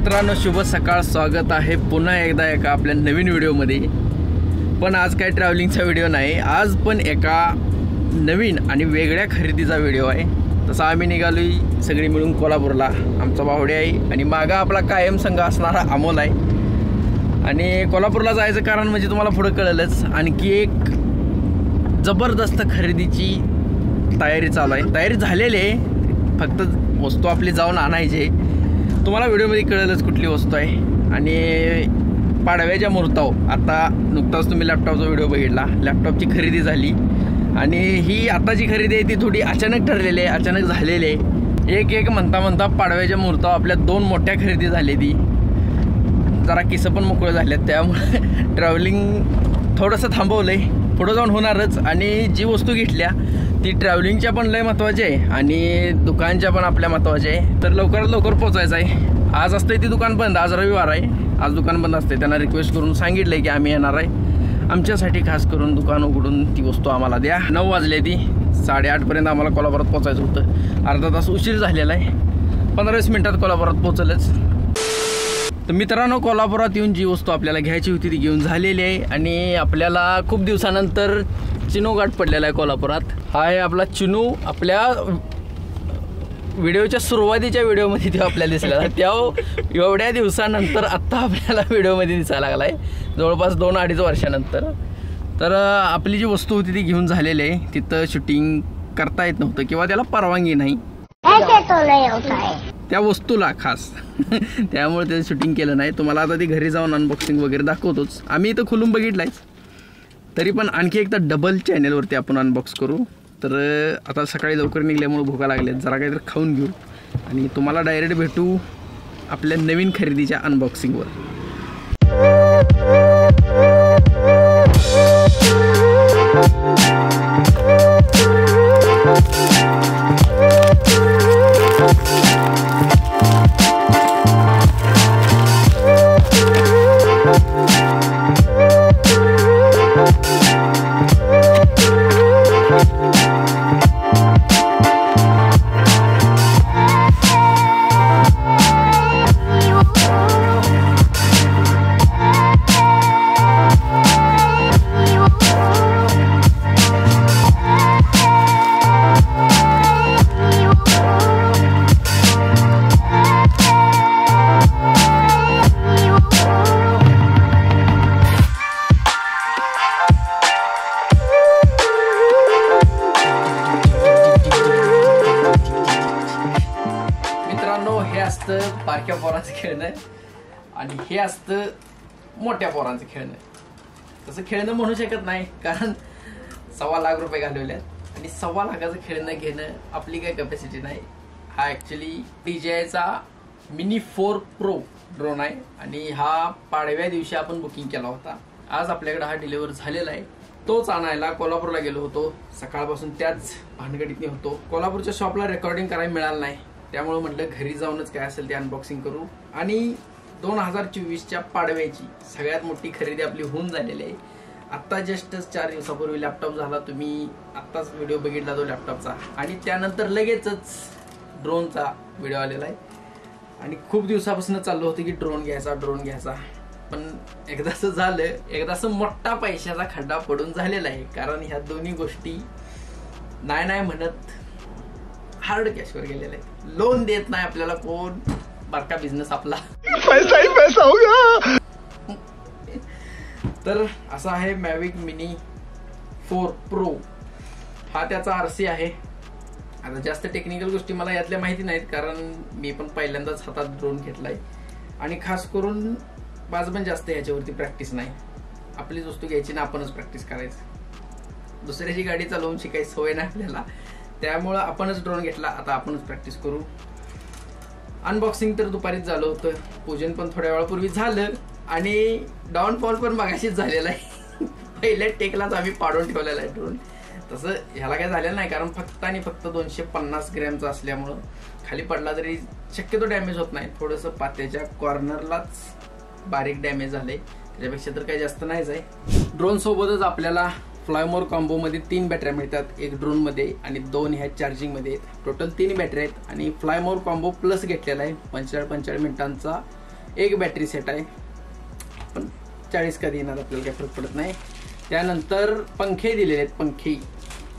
मित्रांनो, शुभ सकाळ. स्वागत आहे पुन्हा एकदा एका आपल्या नवीन व्हिडिओमध्ये. पण आज काय ट्रॅव्हलिंगचा व्हिडिओ नाही, आज पण एका नवीन आणि वेगळ्या खरेदीचा व्हिडिओ आहे. तसं आम्ही निघालोय सगळी मिळून कोल्हापूरला. आमचा बावडे आहे आणि मागा आपला कायम संघ असणारा अमोल आहे. आणि कोल्हापूरला जायचं कारण म्हणजे तुम्हाला पुढं कळलंच, आणखी एक जबरदस्त खरेदीची तयारी चालू आहे. तयारी झालेली आहे, फक्त वस्तू आपली जाऊन आणायची. तुम्हाला व्हिडिओमध्ये कळलंच कुठली वस्तू आहे. आणि पाडव्याच्या मुहूर्तावर आता नुकताच तुम्ही लॅपटॉपचा व्हिडिओ बघितला, लॅपटॉपची खरेदी झाली. आणि ही आता जी खरेदी आहे ती थोडी अचानक ठरलेली आहे, अचानक झालेली आहे. एक म्हणता पाडव्याच्या मुहूर्तावर आपल्या 2 मोठ्या खरेदी झाली. ती जरा किस्से पण मोकळे झाले, त्यामुळे ट्रॅव्हलिंग थोडंसं थांबवलं आहे. पुढं जाऊन होणारच. आणि जी वस्तू घेतल्या ती ट्रॅव्हलिंगच्या पण लय महत्त्वाची आहे आणि दुकानच्या पण आपल्या महत्त्वाची आहे. तर लवकरात लवकर पोचायचं आहे. आज असते ती दुकान बंद, आज रविवार आहे, आज दुकान बंद असते. त्यांना रिक्वेस्ट करून सांगितलं की आम्ही येणार आहे, आमच्यासाठी खास करून दुकान उघडून ती वस्तू आम्हाला द्या. 9 वाजले, ती 8:30पर्यंत आम्हाला कोल्हापुरात पोचायचं होतं. अर्धा तास उशीर झालेला आहे, 15-20 मिनिटात कोल्हापुरात पोचलंच. तर मित्रांनो, कोल्हापुरात येऊन जी वस्तू आपल्याला घ्यायची होती ती घेऊन झालेली आहे. आणि आपल्याला खूप दिवसानंतर चिनू गाठ पडलेला आहे कोल्हापुरात. हा आहे आपला चिनू. आपल्या व्हिडिओच्या सुरुवातीच्या व्हिडिओमध्ये तो आपल्याला दिसला, त्या एवढ्या दिवसानंतर आत्ता आपल्याला व्हिडिओमध्ये दिसायला लागला आहे, जवळपास 2-2.5 वर्षानंतर. तर आपली जी वस्तू होती ती घेऊन झालेली आहे. तिथं शूटिंग करता येत नव्हतं किंवा त्याला परवानगी नाही त्या वस्तूला खास, त्यामुळे त्याचं शूटिंग केलं नाही. तुम्हाला आता ती घरी जाऊन अनबॉक्सिंग वगैरे दाखवतोच. आम्ही इथं खुलून बघितलायच, तरी पण आणखी एकदा डबल चॅनेलवरती आपण अनबॉक्स करू. तर आता सकाळी लवकर निघल्यामुळे भूका लागल्यात, जरा काहीतरी खाऊन घेऊ आणि तुम्हाला डायरेक्ट भेटू आपल्या नवीन खरेदीच्या अनबॉक्सिंगवर. हे असतं बारक्या पोरांचं खेळणं आणि हे असतं मोठ्या पोरांचं खेळणं. तसं खेळणं म्हणू शकत नाही, कारण 1.25 लाख रुपये घालवल्यात आणि 1.25 लाखाचं खेळणं घेणं आपली काही कॅपॅसिटी नाही. हा ॲक्च्युली DJIचा मिनी 4 Pro ड्रोन आहे आणि हा पाडव्या दिवशी आपण बुकिंग केला होता. आज आपल्याकडे हा डिलिव्हर झालेला आहे. तोच आणायला कोल्हापूरला गेलो होतो. सकाळपासून त्याच भानगडीतनी होतो. कोल्हापूरच्या शॉपला रेकॉर्डिंग करायला मिळालं नाही, त्यामुळे म्हटलं घरी जाऊनच काय असेल ते अनबॉक्सिंग करू. आणि 2024च्या पाडव्याची सगळ्यात मोठी खरेदी आपली होऊन झालेली आहे. आत्ता जस्टच 4 दिवसापूर्वी लॅपटॉप झाला. तुम्ही आत्ताच व्हिडिओ बघितला तो लॅपटॉपचा, आणि त्यानंतर लगेचच ड्रोनचा व्हिडिओ आलेला आहे. आणि खूप दिवसापासून चाललं होतं की ड्रोन घ्यायचा, पण एकदाच झालं, एकदाच मोठा पैशाचा खड्डा पडून झालेला आहे. कारण ह्या दोन्ही गोष्टी नाही म्हणत हार्ड कॅशवर गेलेले आहेत. लोन देत नाही आपल्याला कोण, बारका बिझनेस आपला, पैसा ही पैसा होगा. तर असा आहे मॅविक मिनी 4 Pro. हा त्याचा RC आहे. आता जास्त टेक्निकल गोष्टी मला यातल्या माहिती नाहीत, कारण मी पण पहिल्यांदाच हातात ड्रोन घेतलाय आणि खास करून माझं पण जास्त याच्यावरती प्रॅक्टिस नाही. आपलीच वस्तू घ्यायची ना आपणच प्रॅक्टिस करायचं. दुसऱ्याची गाडी चालवून शिकायची सवय नाही आपल्याला, त्यामुळं आपणच ड्रोन घेतला. आता आपणच प्रॅक्टिस करू. अनबॉक्सिंग तर दुपारीच झालं होतं, पूजन पण थोड्या वेळापूर्वी झालं आणि डाऊनफॉल पण मगाशीच झालेला आहे. पहिल्या टेकलाच आम्ही पाडून ठेवलेला आहे ड्रोन. तसं ह्याला काय झालेलं नाही, कारण फक्त 250 ग्रॅमचा असल्यामुळं खाली पडला तरी शक्यतो डॅमेज होत नाही. थोडंसं पात्याच्या कॉर्नरलाच बारीक डॅमेज झाले, त्याच्यापेक्षा तर काही जास्त नाहीच आहे. ड्रोन सोबतच आपल्याला फ्लायमोर कॉम्बो मध्ये 3 बॅटऱ्या मिळतात, एक ड्रोन मध्ये आणि 2 ह्या चार्जिंग मध्ये. टोटल 3 बॅटऱ्या आहेत आणि फ्लायमोर कॉम्बो प्लस घेतलेला आहे 45 मिनिटांचा एक बॅटरी सेट आहे, पण 40 कधी येणार आपल्याला काही फरक पडत नाही. त्यानंतर पंखे दिलेले आहेत. पंखे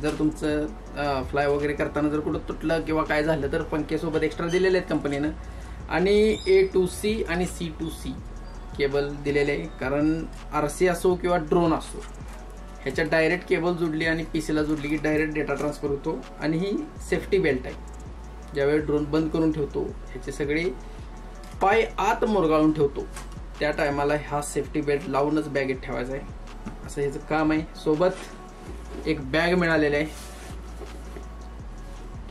जर तुमचं फ्लाय वगैरे करताना जर कुठं तुटलं किंवा काय झालं तर पंखेसोबत एक्स्ट्रा दिलेले आहेत कंपनीनं. आणि A to C आणि C to C केबल दिलेले आहे, कारण RC असो किंवा ड्रोन असो ह्याच्यात डायरेक्ट केबल जोडली आणि PCला जोडली की डायरेक्ट डेटा ट्रान्सफर होतो. आणि ही सेफ्टी बेल्ट आहे. ज्यावेळी ड्रोन बंद करून ठेवतो ह्याचे सगळे पाय आत मुरगाळून ठेवतो त्या टायमाला हा सेफ्टी बेल्ट लावूनच बॅगेत ठेवायचा आहे, असं ह्याचं काम आहे. सोबत एक बॅग मिळालेली आहे,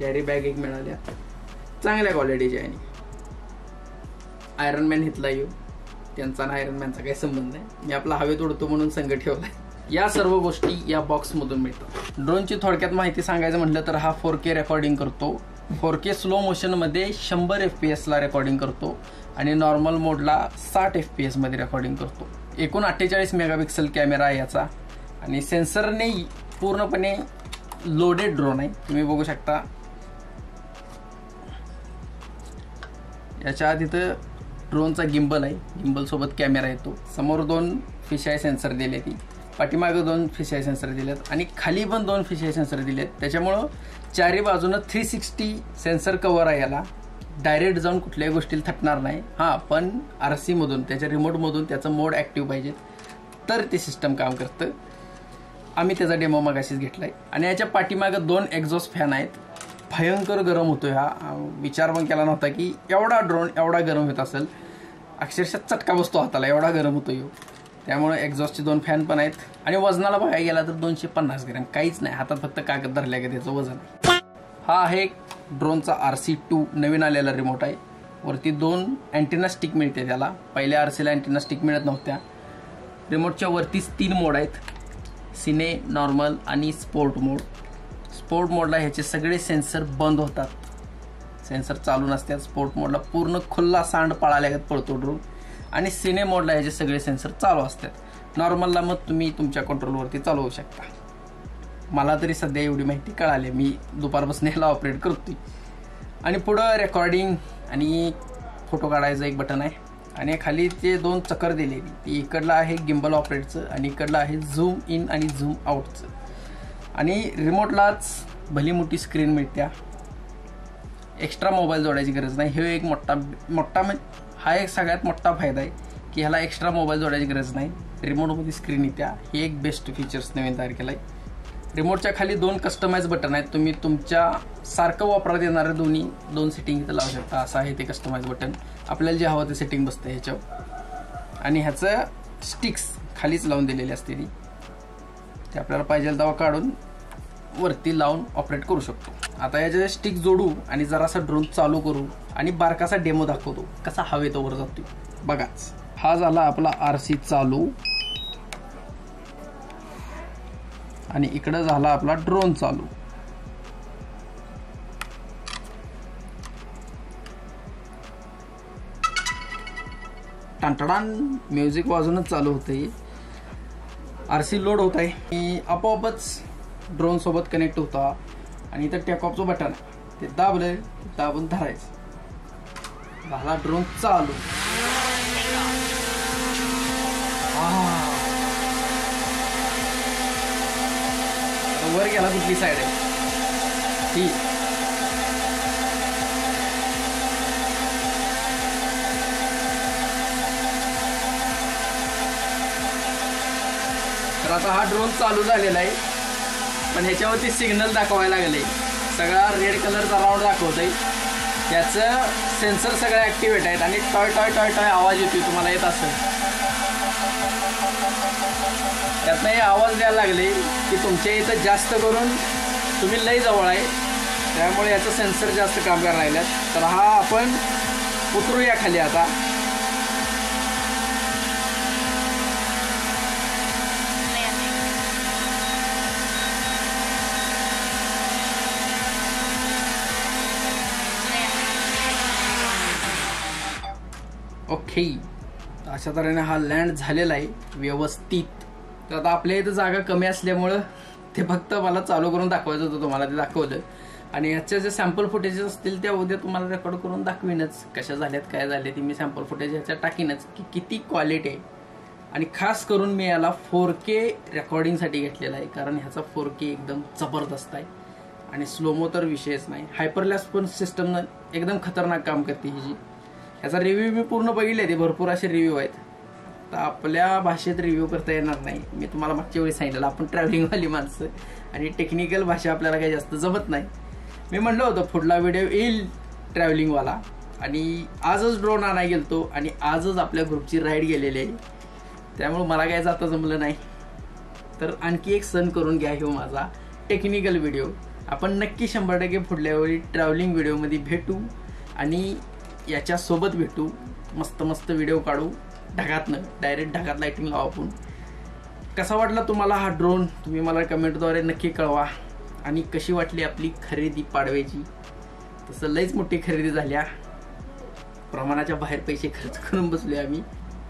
कॅरी बॅग एक मिळाल्या चांगल्या क्वालिटीची आहे. आयरनमॅन हितला येऊ, त्यांचा ना आयरनमॅनचा काही संबंध नाही, मी आपला हवेत उडतो म्हणून संघ ठेवलाय. या सर्व गोष्टी या बॉक्समधून मिळतात. ड्रोनची थोडक्यात माहिती सांगायचं म्हटलं तर हा 4K रेकॉर्डिंग करतो. 4K स्लो मोशनमध्ये 100 FPS ला रेकॉर्डिंग करतो आणि नॉर्मल मोडला 60 FPS मध्ये रेकॉर्डिंग करतो. एकूण 48 मेगापिक्सल कॅमेरा आहे याचा आणि सेन्सरने पूर्णपणे लोडेड ड्रोन आहे. तुम्ही बघू शकता याच्या आत इथं ड्रोनचा गिम्बल आहे, गिम्बल सोबत कॅमेरा येतो. समोर 2 फिशाय सेन्सर दिले, ती पाठीमागे 2 फिशाय सेन्सर दिलेत आणि खाली पण 2 फिशाय सेन्सर दिलेत. त्याच्यामुळं चारी बाजूनं 360 सेन्सर कव्हर आहे याला. डायरेक्ट जाऊन कुठल्याही गोष्टीला थटणार नाही. हां, पण RC मधून त्याच्या रिमोटमधून त्याचं मोड ॲक्टिव्ह पाहिजे तर ते सिस्टम काम करतं. आम्ही त्याचा डेमो मगाशीच घेतलाय. आणि याच्या पाठीमागे 2 एक्झॉस्ट फॅन आहेत. भयंकर गरम होतोय हा, विचार पण केला नव्हता की एवढा ड्रोन एवढा गरम होत असेल. अक्षरशः चटका बसतो हाताला, एवढा गरम होतोय. त्यामुळे एक्झॉस्टचे 2 फॅन पण आहेत. आणि वजनाला बघायला गेला तर 250 ग्रॅम, काहीच नाही, हातात फक्त कागद धरल्या का त्याचं वजन. हा आहे ड्रोनचा RC2 नवीन आलेला रिमोट आहे. वरती 2 अँटेना स्टिक मिळते त्याला, पहिल्या RCला अँटेना स्टिक मिळत नव्हत्या. रिमोटच्या वरतीच 3 मोड आहेत, सिने, नॉर्मल आणि स्पोर्ट मोड. स्पोर्ट मोडला ह्याचे सगळे सेन्सर बंद होतात, सेन्सर चालू नसतात. स्पोर्ट मोडला पूर्ण खुल्ला सांड पळाल्यागत पळतो ड्रोन. आणि सिने मोडला ह्याचे सगळे सेन्सर चालू असतात. नॉर्मलला मग तुम्ही तुमच्या कंट्रोलवरती चालवू शकता. मला तरी सध्या एवढी माहिती कळाली, मी दुपारपासून ह्याला ऑपरेट करतोय. आणि पुढं रेकॉर्डिंग आणि फोटो काढायचं एक बटन आहे. आणि खाली ते 2 चक्कर दिलेली, ती इकडला आहे गिम्बल ऑपरेटचं आणि इकडला आहे झूम इन आणि झूम आउटचं. आणि रिमोटलाच भली मोठी स्क्रीन मिळत्या, एक्स्ट्रा मोबाईल जोडायची गरज नाही. हे एक मोठा हा एक सगळ्यात मोठा फायदा आहे की ह्याला एक्स्ट्रा मोबाईल जोडायची गरज नाही. रिमोटमध्ये स्क्रीन येत्या, हे एक बेस्ट फीचर्स नवीन तयार केलं आहे. रिमोटच्या खाली 2 कस्टमाइज बटन आहेत. तुम्ही तुमच्या सारखं वापरात येणारे 2 सेटिंग इथं लावू शकता. असं आहे ते कस्टमाइज बटन, आपल्याला जे हवं ते सेटिंग बसतं ह्याच्यावर. आणि ह्याचं स्टिक्स खालीच लावून दिलेली असते, ते आपल्याला पाहिजे तेव्हा काढून वरती लावून ऑपरेट करू शकतो. आता याचे स्टिक जोडू आणि जरासा ड्रोन चालू करू आणि बारकासा डेमो दाखवतो कसा हवेत वर जातो. बघाच, हा झाला आपला RC चालू आणि इकडं झाला आपला ड्रोन चालू. टंटडान म्युझिक वाजूनच चालू होते. RC लोड होत आहे, आपोआपच ड्रोन सोबत कनेक्ट होता. आणि इथं टेक ऑफचं बटन आहे, ते दाबलं दाबून धरायचं, झाला ड्रोन चालू. वर गेला कुठली साईड आहे ही, तर आता हा ड्रोन चालू झालेला आहे. पण ह्याच्यावरती सिग्नल दाखवायला लागले, सगळा रेड कलरचा राऊंड दाखवतोय. याचं सेन्सर सगळे ॲक्टिवेट आहेत आणि टॉय टॉय टॉय टॉय आवाज येतोय, तुम्हाला येत असेल. त्यातनं हे आवाज द्यायला लागले की तुमच्या इथं जास्त करून तुम्ही लई जवळ आहे, त्यामुळे याचं सेन्सर जास्त काम करायला लागल्यात. तर हा आपण उतरूया खाली आता. ओके, अशा तऱ्हेने हा लँड झालेला आहे व्यवस्थित. तर आता आपल्या इथं जागा कमी असल्यामुळं ते फक्त मला चालू करून दाखवायचं होतं, तुम्हाला ते दाखवलं. आणि ह्याच्या जे सॅम्पल फुटेजेस असतील त्या उद्या तुम्हाला रेकॉर्ड करून दाखवीनच, कशा झाल्यात काय झाले ती मी सॅम्पल फुटेज ह्याच्या टाकीनच की किती क्वालिटी आहे. आणि खास करून मी याला 4K रेकॉर्डिंगसाठी घेतलेला आहे, कारण ह्याचा 4K एकदम जबरदस्त आहे आणि स्लोमो तर विषयच नाही. हायपरलॅप्स पण सिस्टम एकदम खतरनाक काम करते ह्याची. ह्याचा रिव्ह्यू मी पूर्ण बघितले, ते भरपूर असे रिव्ह्यू आहेत. तर आपल्या भाषेत रिव्ह्यू करता येणार नाही. मी तुम्हाला मागच्या वेळी सांगितलं आपण ट्रॅव्हलिंगवाली माणसं आणि टेक्निकल भाषा आपल्याला काही जास्त जमत नाही. मी म्हणलं होतं पुढला व्हिडिओ येईल ट्रॅव्हलिंगवाला, आणि आजच ड्रोन आणायला गेलतो आणि आजच आपल्या ग्रुपची राईड गेलेली आहे, त्यामुळे मला काय जाता जमलं नाही. तर आणखी एक सण करून घ्या ह्यो माझा टेक्निकल व्हिडिओ. आपण नक्की 100% पुढल्या वेळी ट्रॅव्हलिंग व्हिडिओमध्ये भेटू आणि याच्यासोबत भेटू, मस्त मस्त व्हिडिओ काढू ढगातनं, डायरेक्ट ढगात लाईटिंग लावू आपण. कसा वाटला तुम्हाला हा ड्रोन तुम्ही मला कमेंटद्वारे नक्की कळवा. आणि कशी वाटली आपली खरेदी पाडव्याची. तसं लईच मोठी खरेदी झाल्या, प्रमाणाच्या बाहेर पैसे खर्च करून बसलोय आम्ही.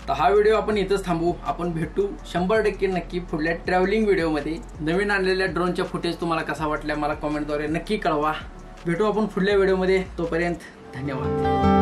तर हा व्हिडिओ आपण इथंच थांबू. आपण भेटू 100% नक्की पुढल्या ट्रॅव्हलिंग व्हिडिओमध्ये. नवीन आणलेल्या ड्रोनच्या फुटेज तुम्हाला कसा वाटल्या मला कमेंटद्वारे नक्की कळवा. भेटू आपण पुढल्या व्हिडिओमध्ये. तोपर्यंत धन्यवाद.